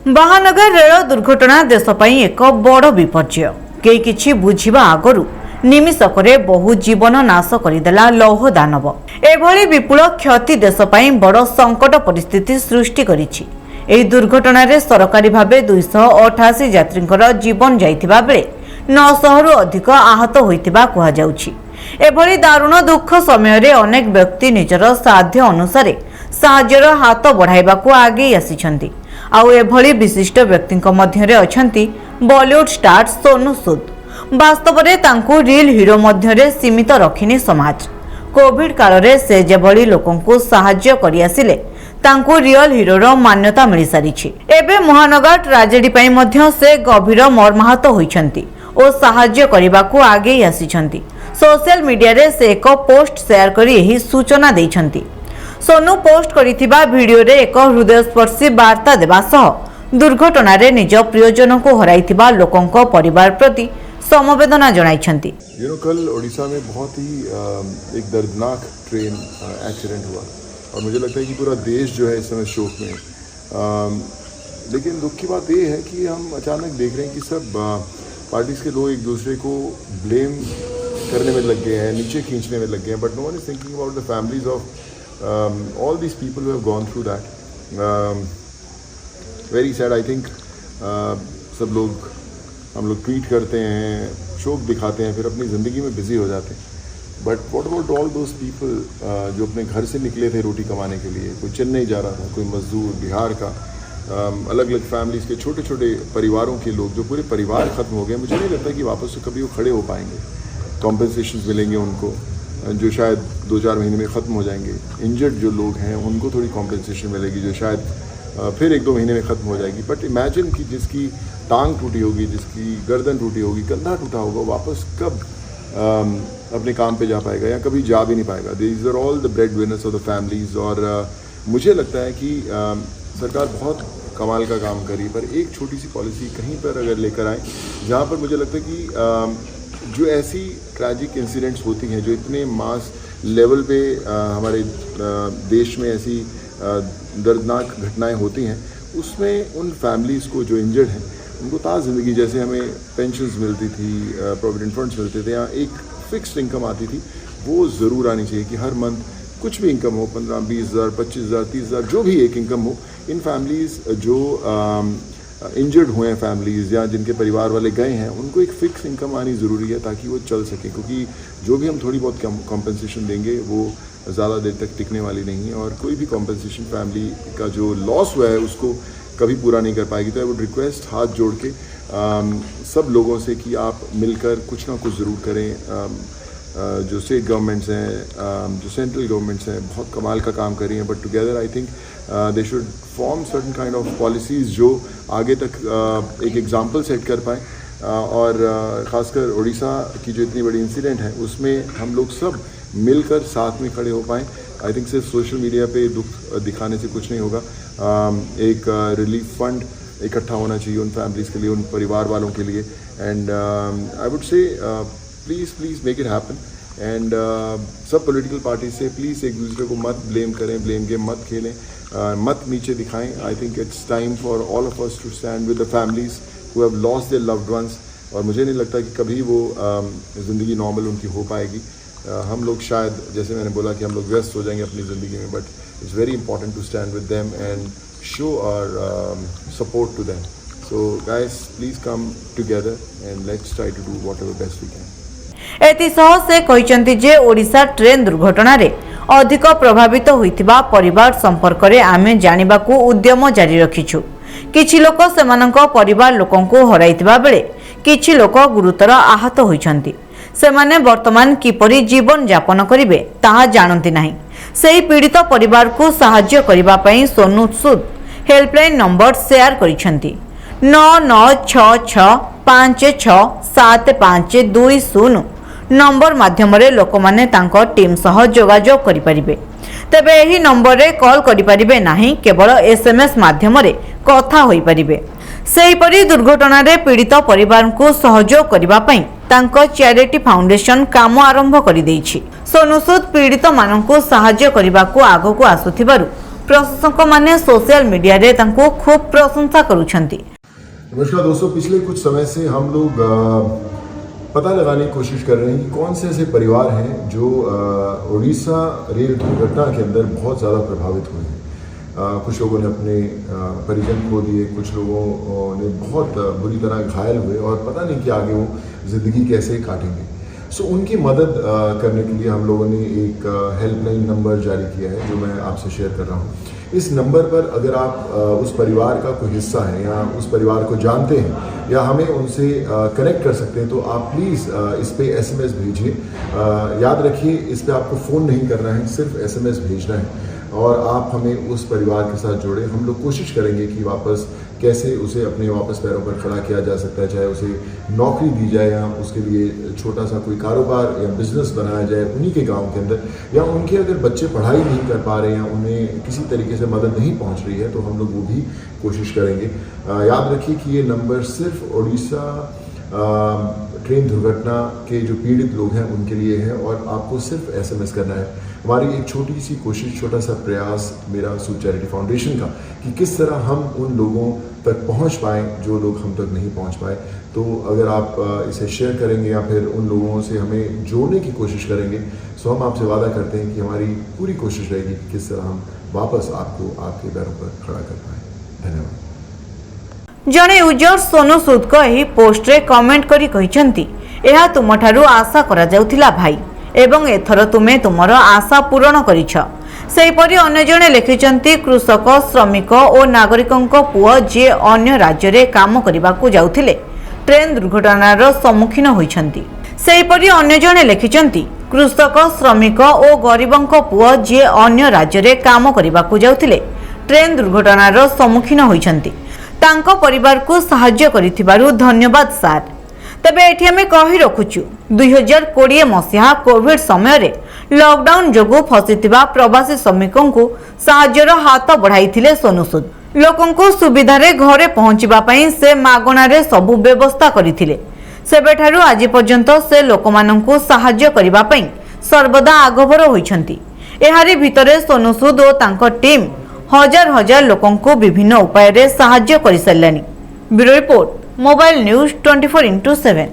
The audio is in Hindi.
महानगर रेल दुर्घटना देश पई एक बड़ विपर्य। कई किछि बुझिबा आगरु निमिषकरे बहु जीवन नाश करदेला लौह दानव। एभली विपुल क्षति देश पई बड़ संकट परिस्थिति सृष्टि करिछि। एही दुर्घटना रे सरकारी भाबे 288 यात्रींकर जीवन जाइथिबा बेले 900 रु अधिक आहत होइतिबा कुहा जाउछि। एभली दारुण दुख समय रे अनेक व्यक्ति निजर साध्य अनुसार साहाय्यर हाथ बढ़ाइबाकू आगे आसिछन्ति। आउ एभली विशिष्ट व्यक्तिंक मध्यरे अछन्ति बॉलीवुड स्टार सोनू सूद। वास्तव में तांकू रियल हीरो मध्यरे सीमित रखिनी समाज। कोविड काल रे से जेभली लोकंकू सहाय्य करि आसिले तांकू रियल हीरोर मान्यता मिली सारिछि। एबे महानगर ट्राजेडी पई मध्य से गभीर मर्माहत होइछन्ति ओ सहाय्य करिबाकू आगे आसिछन्ति। सोशल मीडिया रे से एक पोस्ट शेयर करी एही सूचना दैछन्ति। सोनू पोस्ट करिथिबा वीडियो रे एक हृदयस्पर्शी वार्ता देबा सह दुर्घटना रे निज प्रियजन को हराइथिबा लोकंक परिवार प्रति समवेदना जणाइछन्ति। कल ओडिशा में बहुत ही एक दर्दनाक ट्रेन एक्सीडेंट हुआ और मुझे लगता है कि पूरा देश जो है इस समय शोक में। लेकिन दुख की बात ये है कि हम अचानक देख रहे हैं कि सब पार्टीज के लोग एक दूसरे को ब्लेम करने में लग गए हैं, नीचे खींचने में लग गए हैं, but no one is thinking about the families of all these people who have gone through that. Very sad. I think सब लोग हम लोग ट्वीट करते हैं, शोक दिखाते हैं, फिर अपनी ज़िंदगी में बिजी हो जाते हैं। But what about all those people जो अपने घर से निकले थे रोटी कमाने के लिए? कोई चेन्नई जा रहा था, कोई मजदूर बिहार का, अलग अलग फैमिलीज़ के छोटे छोटे परिवारों के लोग जो पूरे परिवार ख़त्म हो गए। मुझे नहीं लगता कि वापस से कभी वो खड़े हो पाएंगे। कॉम्पनसेशन मिलेंगे उनको जो शायद 2-4 महीने में ख़त्म हो जाएंगे। इंजर्ड जो लोग हैं उनको थोड़ी कॉम्पनसेशन मिलेगी जो शायद फिर 1-2 महीने में ख़त्म हो जाएगी। बट इमेजिन कि जिसकी टांग टूटी होगी, जिसकी गर्दन टूटी होगी, कंधा टूटा होगा, वापस कब अपने काम पे जा पाएगा या कभी जा भी नहीं पाएगा। These are all the breadwinners of the families. और मुझे लगता है कि सरकार बहुत कमाल का काम करी, पर एक छोटी सी पॉलिसी कहीं पर अगर लेकर आए जहाँ पर मुझे लगता है कि जो ऐसी ट्रैजिक इंसिडेंट्स होती हैं, जो इतने मास लेवल पे हमारे देश में ऐसी दर्दनाक घटनाएं होती हैं, उसमें उन फैमिलीज़ को जो इंजर्ड हैं उनको ताज़ ज़िंदगी, जैसे हमें पेंशन्स मिलती थी, प्रोविडेंट फंड्स मिलते थे, या एक फिक्स्ड इनकम आती थी, वो ज़रूर आनी चाहिए कि हर मंथ कुछ भी इनकम हो, 15-20 हज़ार, 25 हज़ार, 30 हज़ार, जो भी एक इनकम हो। इन फैमिलीज़ जो इंजर्ड हुए हैं फैमिलीज़ या जिनके परिवार वाले गए हैं, उनको एक फ़िक्स इनकम आनी ज़रूरी है ताकि वो चल सके। क्योंकि जो भी हम थोड़ी बहुत कॉम्पनसेशन देंगे वो ज़्यादा देर तक टिकने वाली नहीं है, और कोई भी कॉम्पनसेशन फैमिली का जो लॉस हुआ है उसको कभी पूरा नहीं कर पाएगी। तो आई वुड रिक्वेस्ट हाथ जोड़ के सब लोगों से कि आप मिलकर कुछ ना कुछ ज़रूर करें। जो स्टेट गवर्नमेंट्स हैं, जो सेंट्रल गवर्नमेंट्स हैं, बहुत कमाल का काम कर रही हैं, but together I think they should form certain kind of policies जो आगे तक एक एग्जांपल सेट कर पाएँ। और ख़ासकर उड़ीसा की जो इतनी बड़ी इंसिडेंट है उसमें हम लोग सब मिलकर साथ में खड़े हो पाएँ। आई थिंक सिर्फ सोशल मीडिया पे दुख दिखाने से कुछ नहीं होगा। एक रिलीफ फंड इकट्ठा होना चाहिए उन फैमिलीज़ के लिए, उन परिवार वालों के लिए। And I would say please make it happen. And सब पॉलिटिकल पार्टी से प्लीज़ एक दूसरे को मत ब्लेम करें, ब्लेम गेम मत खेलें, मत नीचे दिखाएं। I think it's time for all of us to stand with the families who have lost their loved ones. और मुझे नहीं लगता कि कभी वो ज़िंदगी नॉर्मल उनकी हो पाएगी। हम लोग शायद, जैसे मैंने बोला, कि हम लोग व्यस्त हो जाएंगे अपनी ज़िंदगी में, but it's very important to stand with them and show our support to them. So guys, please come together and let's try to do whatever best we can. एतिसह से कहिसंति जे ओडिशा ट्रेन दुर्घटना रे अधिक प्रभावित होइतिबा परिवार संपर्क रे आमे जानिबाकू उद्यम जारी रखिछु। किछि लोक सेमानंको परिवार लोकंको हराइतिबा बेले किछि लोक गुरुतर आहत होइछन्ति। सेमाने वर्तमान किपरि जीवन यापन करिवे ताहा जानन्ति नाही। सेही पीड़ित परिवार को सहाय्य करिबा पई Sonu Sood helpline number share करिछन्ति। 9966567520 number माध्यम लोक माने तांको टीम सह जोगाजोग करि परिबे। तेबे एही नंबर रे कॉल करि परिबे नाही, केवल एसएमएस माध्यम रे कथा होई परिबे। सेहीपरि दुर्घटना रे पीड़ित परिवार को सहयोग करिबा पई तांको चैरिटी फाउंडेशन काम आरंभ करि दैछि। सोनू सूद पीड़ित माननकु सहाय्य करिबाकू आगकू आसुथिबारु प्रशंसक माने सोशल मीडिया रे तांको खूब प्रशंसा करूछंती। नमस्कार दोस्तों, पिछले कुछ समय से हम लोग पता लगाने की कोशिश कर रहे हैं कि कौन से ऐसे परिवार हैं जो उड़ीसा रेल दुर्घटना के अंदर बहुत ज़्यादा प्रभावित हुए हैं। कुछ लोगों ने अपने परिजन खो दिए, कुछ लोगों ने बहुत बुरी तरह घायल हुए और पता नहीं कि आगे वो ज़िंदगी कैसे काटेंगे। सो उनकी मदद करने के लिए हम लोगों ने एक हेल्पलाइन नंबर जारी किया है जो मैं आपसे शेयर कर रहा हूँ। इस नंबर पर अगर आप उस परिवार का कोई हिस्सा है या उस परिवार को जानते हैं या हमें उनसे कनेक्ट कर सकते हैं तो आप प्लीज़ इस पर SMS भेजिए। याद रखिए, इस पर आपको फ़ोन नहीं करना है, सिर्फ SMS भेजना है और आप हमें उस परिवार के साथ जोड़ें। हम लोग कोशिश करेंगे कि वापस कैसे उसे अपने वापस पैरों पर खड़ा किया जा सकता है, चाहे उसे नौकरी दी जाए या उसके लिए छोटा सा कोई कारोबार या बिजनेस बनाया जाए उन्हीं के गांव के अंदर, या उनके अगर बच्चे पढ़ाई नहीं कर पा रहे हैं, उन्हें किसी तरीके से मदद नहीं पहुंच रही है तो हम लोग वो भी कोशिश करेंगे। याद रखिए कि ये नंबर सिर्फ उड़ीसा ट्रेन दुर्घटना के जो पीड़ित लोग हैं उनके लिए है और आपको सिर्फ SMS करना है। हमारी एक छोटी सी कोशिश, छोटा सा प्रयास मेरा सूद चैरिटी फाउंडेशन का कि किस तरह हम उन लोगों तक पहुंच पाएँ जो लोग हम तक नहीं पहुंच पाए। तो अगर आप इसे शेयर करेंगे या फिर उन लोगों से हमें जोड़ने की कोशिश करेंगे तो हम आपसे वादा करते हैं कि हमारी पूरी कोशिश रहेगी कि किस तरह हम वापस आपको आपके पैरों पर खड़ा कर पाएँ। धन्यवाद। जड़े यूजर सोनू सूद को यही पोस्ट रे कमेंट करी कहिसंती, एहा तुमठारु आशा करा जाउथिला भाई एवं एथर तुमे तुमर आशा पूरण करिछ। सेहीपरि अन्य जणे लिखिचंती, कृषक, श्रमिक और नागरिकंक पुओ जे अन्य राज्य रे काम करिबाकू जाउथिले ट्रेन दुर्घटनार सम्मुखीन होइछंती। सेहीपरि अन्य जणे लिखिचंती, कृषक, श्रमिक और गरीबंक पुओ जे अन्य राज्य रे काम करिबाकू जाउथिले ट्रेन दुर्घटनार सम्मुखीन होइछंती। तांको परिवार को सहाय्य करिथिबारु धन्यवाद सार। तबे एठी हमें कहि रखुछु 2020 मसीहा कोविड समय रे लॉकडाउन जोगु फसिथिबा प्रवासी श्रमिकों को सहाय्यर हाथ बढ़ाइथिले सोनू सूद। लोकों को सुविधा रे घरे पहुंचीबा पई से मागणा रे सबु व्यवस्था करिथिले। सेबेठारु आज पर्यंत से लोकमानंकु सहाय्य करिबा पई सर्वदा आगभर होइछंती। एहारी भितरे सोनू सूद और तांको टीम हजार हजार लोकों को विभिन्न उपाय रे सहाय्य करि सारलानी। Bureau report, mobile news 24x7।